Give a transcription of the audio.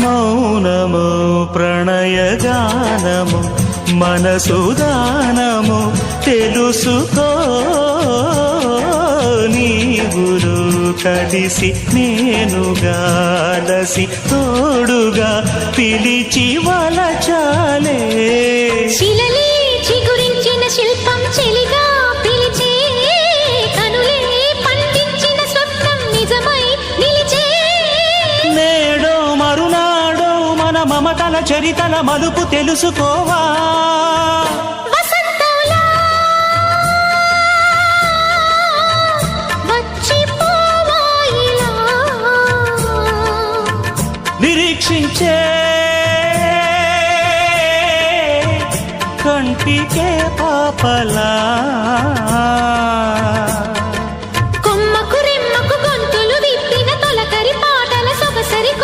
మౌనము ప్రణయగానము మనసుదానము తెలుసుకో నీవులు కలిసి నేనుగాలసి తోడుగా పిలిచి వలచాలే శిలలే చిగురించిన శిల్పం చెలిగా పిలిచే కనులే పండించిన స్వప్నం నిజమై నిలిచే నేడో మరునాడో మన మమతల చరితల మలుపు తెలుసుకోవా వసంతంలా వచ్చిపోవా ఇలా నిరీక్షించే కంటికే పాపలా